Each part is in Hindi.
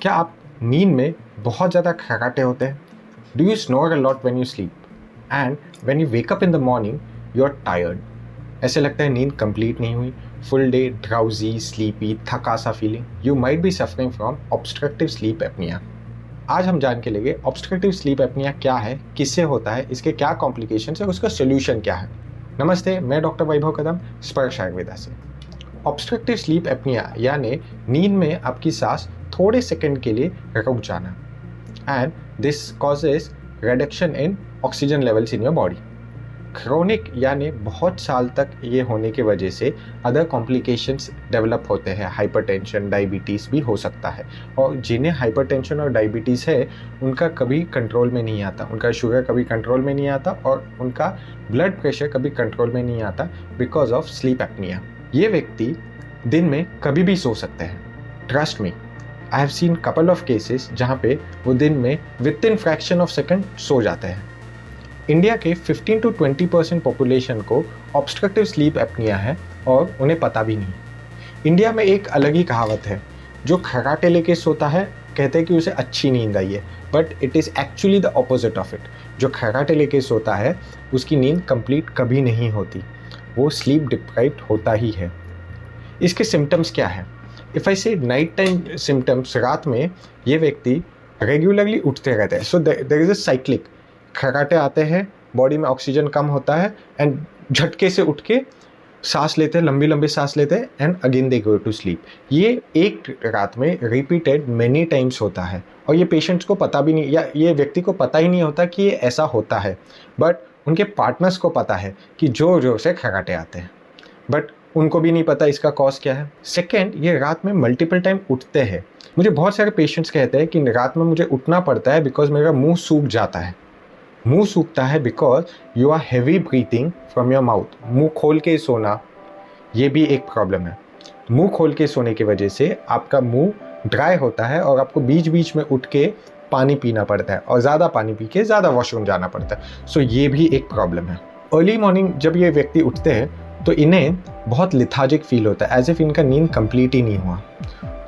क्या आप नींद में बहुत ज़्यादा खर्राटे होते हैं? Do you snore a lot when you sleep and when you wake up in the morning you are tired? ऐसे लगता है नींद कंप्लीट नहीं हुई, फुल डे ड्राउजी, स्लीपी, थका सा feeling. You might be suffering from obstructive sleep apnoea. आज हम जान के लेंगे ऑब्स्ट्रक्टिव स्लीप एपनिया क्या है, किससे होता है, इसके क्या कॉम्प्लिकेशंस है, उसका सोल्यूशन क्या है। नमस्ते, मैं डॉक्टर वैभव कदम, स्पर्श आयुर्वेदा से। ऑब्स्ट्रक्टिव स्लीप एपनिया यानी नींद में आपकी सांस थोड़े सेकंड के लिए रुक जाना, and this causes reduction in oxygen levels in your body. Chronic यानी बहुत साल तक ये होने की वजह से अदर कॉम्प्लिकेशंस डेवलप होते हैं। हाइपरटेंशन, डायबिटीज़ भी हो सकता है, और जिन्हें हाइपरटेंशन और डायबिटीज़ है उनका कभी कंट्रोल में नहीं आता, उनका शुगर कभी कंट्रोल में नहीं आता और उनका ब्लड प्रेशर कभी कंट्रोल में नहीं आता बिकॉज ऑफ स्लीप एपनिया। ये व्यक्ति दिन में कभी भी सो सकते हैं। Trust me, I have seen couple of cases जहाँ पे वो दिन में with in fraction of second so जाते हैं। इंडिया के 15 to 20% पॉपुलेशन को ऑब्स्ट्रक्टिव स्लीप एपनिया है और उन्हें पता भी नहीं। इंडिया में एक अलग ही कहावत है, जो खर्राटे लेके सोता है कहते हैं कि उसे अच्छी नींद आई है, but it is actually the opposite of it. जो खर्राटे लेके सोता है उसकी नींद कंप्लीट कभी नहीं होती, वो स्लीप डिप्राइव्ड होता ही है। इसके सिम्टम्स क्या है? इफ़ आई से नाइट टाइम सिम्टम्स, रात में ये व्यक्ति रेगुलरली उठते रहते हैं। So there is a cyclic, खर्राटे आते हैं, बॉडी में ऑक्सीजन कम होता है एंड झटके से उठ के सांस लेते हैं, लंबी लंबी सांस लेते हैं and again they go to sleep. ये एक रात में रिपीटेड मेनी टाइम्स होता है और ये पेशेंट्स को पता भी नहीं, या ये व्यक्ति को पता ही नहीं होता कि ये ऐसा होता है, बट उनके पार्टनर्स को पता है कि जोर जोर से खर्राटे आते हैं, बट उनको भी नहीं पता इसका कॉज क्या है। सेकेंड, ये रात में मल्टीपल टाइम उठते हैं। मुझे बहुत सारे पेशेंट्स कहते हैं कि रात में मुझे उठना पड़ता है बिकॉज मेरा मुंह सूख जाता है। मुंह सूखता है because you are heavy breathing from your mouth. मुंह खोल के सोना, ये भी एक प्रॉब्लम है। मुंह खोल के सोने की वजह से आपका मुंह ड्राई होता है और आपको बीच बीच में उठ के पानी पीना पड़ता है और ज़्यादा पानी पी के ज़्यादा वॉशरूम जाना पड़ता है। सो ये भी एक प्रॉब्लम है। अर्ली मॉर्निंग जब ये व्यक्ति उठते हैं तो इन्हें बहुत लिथार्जिक फील होता है, एज इफ इनका नींद कंप्लीट ही नहीं हुआ।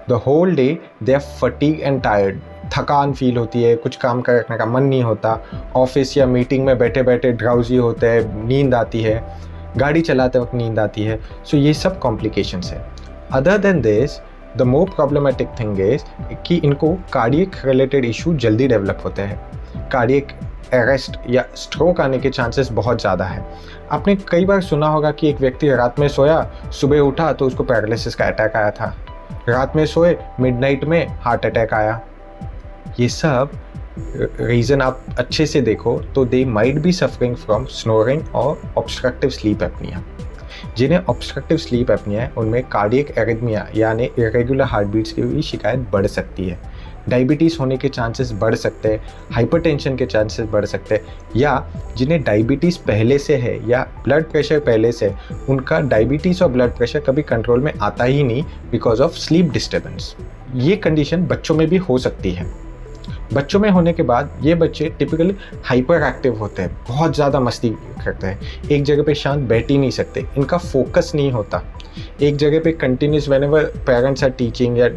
The whole day they are fatigue and tired, थकान फील होती है, कुछ काम करने का मन नहीं होता, ऑफिस या मीटिंग में बैठे बैठे ड्राउजी होते हैं, नींद आती है, गाड़ी चलाते वक्त नींद आती है। सो ये सब कॉम्प्लिकेशंस है। Other than this, the more problematic thing is कि इनको कार्डियक रिलेटेड इशू जल्दी डेवलप होते हैं। कार्डियक अरेस्ट या स्ट्रोक आने के चांसेस बहुत ज़्यादा है। आपने कई बार सुना होगा कि एक व्यक्ति रात में सोया, सुबह उठा तो उसको पैरालिसिस का अटैक आया था। रात में सोए, मिडनाइट में हार्ट अटैक आया। ये सब रीज़न आप अच्छे से देखो तो they might be suffering from snoring और ऑब्स्ट्रक्टिव स्लीप एपनिया। जिन्हें ऑब्स्ट्रक्टिव स्लीप एपनिया है उनमें कार्डियक एरिथमिया यानी इरेगुलर हार्ट बीट्स की भी शिकायत बढ़ सकती है। डायबिटीज़ होने के चांसेस बढ़ सकते हैं, हाइपरटेंशन के चांसेस बढ़ सकते हैं, या जिन्हें डायबिटीज़ पहले से है या ब्लड प्रेशर पहले से, उनका डायबिटीज़ और ब्लड प्रेशर कभी कंट्रोल में आता ही नहीं बिकॉज ऑफ स्लीप डिस्टर्बेंस। ये कंडीशन बच्चों में भी हो सकती है। बच्चों में होने के बाद ये बच्चे टिपिकली हाइपर एक्टिव होते हैं, बहुत ज़्यादा मस्ती करते हैं, एक जगह पे शांत बैठ ही नहीं सकते, इनका फोकस नहीं होता एक जगह पे continuous. Whenever parents are teaching या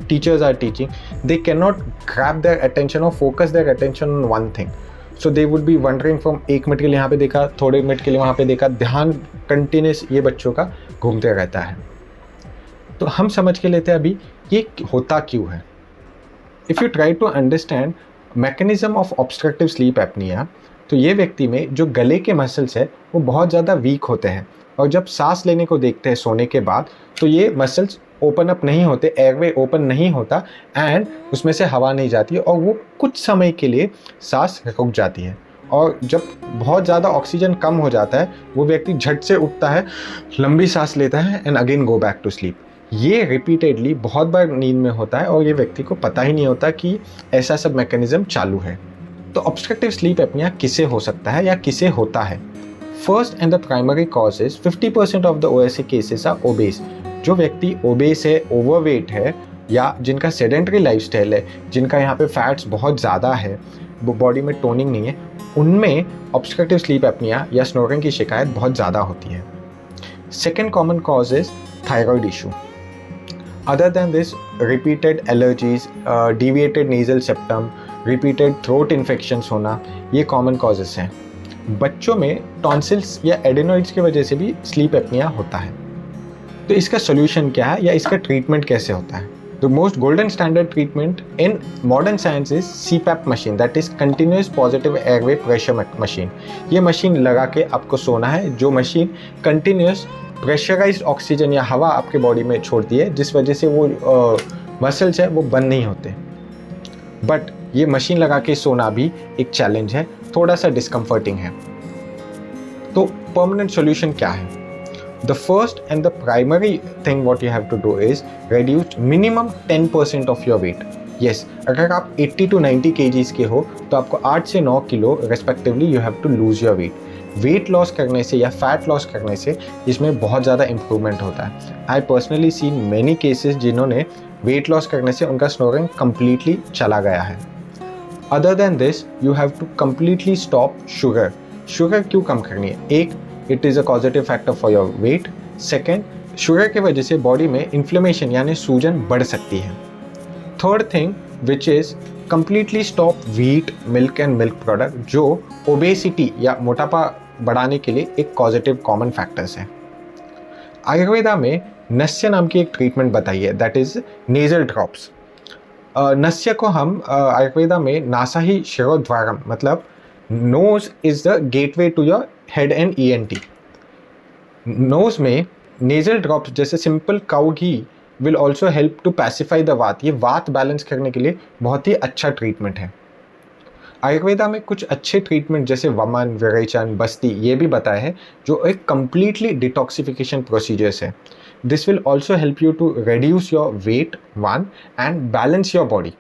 teachers are teaching, they can not grab their attention और focus their attention on one thing. So they would be wandering from, एक मिनट के लिए यहाँ पे देखा, थोड़े मिनट के लिए वहाँ पे देखा, ध्यान कंटिन्यूस ये बच्चों का घूमते रहता है। तो हम समझ के लेते हैं अभी ये होता क्यों है। If you try to understand mechanism of obstructive sleep apnoea, तो ये व्यक्ति में जो गले के मसल्स है वो बहुत ज़्यादा वीक होते हैं, और जब सांस लेने को देखते हैं सोने के बाद तो ये मसल्स ओपन अप नहीं होते, एयरवे ओपन नहीं होता एंड उसमें से हवा नहीं जाती है और वो कुछ समय के लिए सांस रुक जाती है। और जब बहुत ज़्यादा ऑक्सीजन कम हो जाता है वो व्यक्ति झट से उठता है, लंबी सांस लेता है and again go back to sleep. ये रिपीटेडली बहुत बार नींद में होता है और ये व्यक्ति को पता ही नहीं होता कि ऐसा सब मैकेनिज्म चालू है। तो ऑब्स्ट्रक्टिव स्लीप एपनिया किसे हो सकता है या किसे होता है? First and the primary cause is 50% of the OSA cases are obese. जो व्यक्ति ओबेस है, ओवरवेट है, या जिनका सेडेंटरी लाइफस्टाइल है, जिनका यहाँ पे फैट्स बहुत ज़्यादा है, बॉडी में टोनिंग नहीं है, उनमें ऑब्स्ट्रक्टिव स्लीप एपनिया या स्नोरिंग की शिकायत बहुत ज़्यादा होती है। Second common cause is thyroid issue. Other than this, repeated allergies, deviated nasal septum, repeated throat infections होना, ये common causes हैं. बच्चों में टॉन्सिल्स या एडेनोइड्स की वजह से भी स्लीप एपनिया होता है. तो इसका सोल्यूशन क्या है या इसका ट्रीटमेंट कैसे होता है? The most golden standard treatment in modern science is CPAP machine, that is continuous positive airway pressure machine. ये मशीन लगा के आपको सोना है, जो मशीन कंटिन्यूस प्रेशराइज्ड ऑक्सीजन या हवा आपके बॉडी में छोड़ती है, जिस वजह से वो मसल्स है वो बंद नहीं होते. बट ये मशीन लगा के सोना भी एक चैलेंज है, थोड़ा सा डिस्कम्फर्टिंग है. तो परमानेंट सॉल्यूशन क्या है? The first and the primary thing what you have to do is reduce minimum 10% of your weight. Yes, अगर आप 80 to 90 kgs के हो तो आपको 8 से 9 kilo respectively you have to lose your weight. Wait loss करने से या फैट लॉस करने से इसमें बहुत ज़्यादा इम्प्रूवमेंट होता है. I personally seen many cases जिन्होंने वेट लॉस करने से उनका स्नोरिंग कम्प्लीटली चला गया है. Other than this you have to completely stop sugar. Sugar क्यों कम करनी है? एक, it is a positive factor for your weight. Second, sugar की वजह से बॉडी में इन्फ्लेमेशन यानी सूजन बढ़ सकती है. Third thing which is completely stop wheat, milk and milk product, जो ओबेसिटी या मोटापा बढ़ाने के लिए एक पॉजिटिव कॉमन फैक्टर्स है. आयुर्वेदा में नस्य नाम की एक ट्रीटमेंट बताई है, दैट इज़ नेजल ड्रॉप्स. नस्य को हम आयुर्वेदा में नासाही शिरोद्वारम, मतलब nose is the gateway to your head and ENT. Nose में नेजल ड्रॉप्स जैसे simple cow ghee will also help to pacify the vata. ये वात बैलेंस करने के लिए बहुत ही अच्छा ट्रीटमेंट है. आयुर्वेदा में कुछ अच्छे ट्रीटमेंट जैसे वमन, विरेचन, बस्ती ये भी बताया है, जो एक कम्प्लीटली डिटॉक्सिफिकेशन प्रोसीजर्स है. This will also help you to reduce your weight one and balance your body.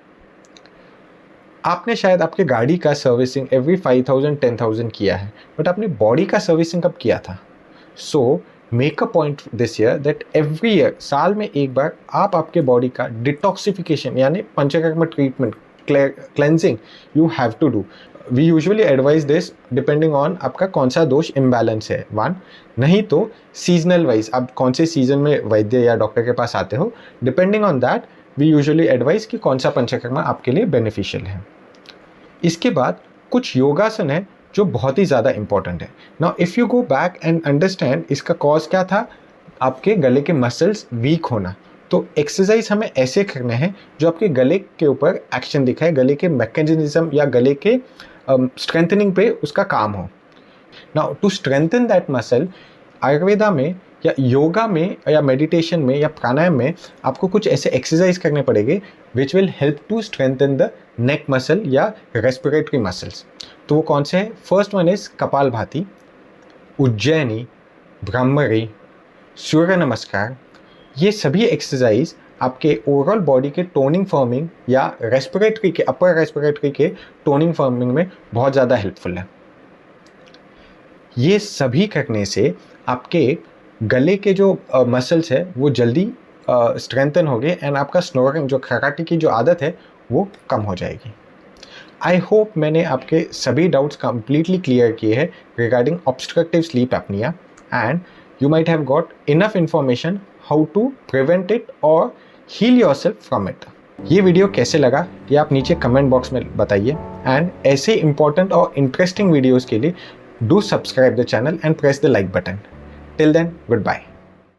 आपने शायद आपके गाड़ी का सर्विसिंग एवरी 5,000-10,000 किया है, बट आपने बॉडी का सर्विसिंग कब किया था? So make a point this year that every year, साल में एक बार आप आपके बॉडी का डिटॉक्सिफिकेशन यानी Panchakarma treatment, cleansing you have to do. We usually advise this depending on आपका कौन सा दोष इम्बैलेंस है वन, नहीं तो सीजनल वाइज आप कौन से सीजन में वैद्य या डॉक्टर के पास आते हो, depending on that we usually advise कि कौन सा पंचकर्मा आपके लिए बेनिफिशियल है. इसके बाद कुछ योगासन है जो बहुत ही ज़्यादा इंपॉर्टेंट है. Now if you go back and understand इसका कॉज क्या था, आपके गले के मसल्स वीक होना. तो एक्सरसाइज हमें ऐसे करने हैं जो आपके गले के ऊपर एक्शन दिखाए, गले के मैकेनिज्म या गले के स्ट्रेंथनिंग पे उसका काम हो. Now to strengthen that muscle, Ayurveda में या योगा में या मेडिटेशन में या प्राणायाम में आपको कुछ ऐसे एक्सरसाइज करने पड़ेंगे which will help to strengthen the neck muscle या रेस्पिरेटरी मसल्स. तो वो कौन से हैं? फर्स्ट वन इज़ कपालभाति, उज्जैनी, ब्रह्मरी, सूर्य नमस्कार. ये सभी एक्सरसाइज आपके ओवरऑल बॉडी के टोनिंग फॉर्मिंग या रेस्पिरेटरी के अपर रेस्पिरेटरी के टोनिंग फॉर्मिंग में बहुत ज़्यादा हेल्पफुल है. ये सभी करने से आपके गले के जो मसल्स है वो जल्दी स्ट्रेंथन हो गए एंड आपका स्नोरिंग, जो खराटे की जो आदत है, वो कम हो जाएगी. आई होप मैंने आपके सभी डाउट्स कंप्लीटली क्लियर किए हैं regarding obstructive sleep apnoea, and you might have got enough information how to prevent it और हील योरसेल्फ फ्रॉम इट. ये वीडियो कैसे लगा ये आप नीचे कमेंट बॉक्स में बताइए, एंड ऐसे इंपॉर्टेंट और इंटरेस्टिंग वीडियोज़ के लिए do subscribe the channel and press the like button. Till then, goodbye.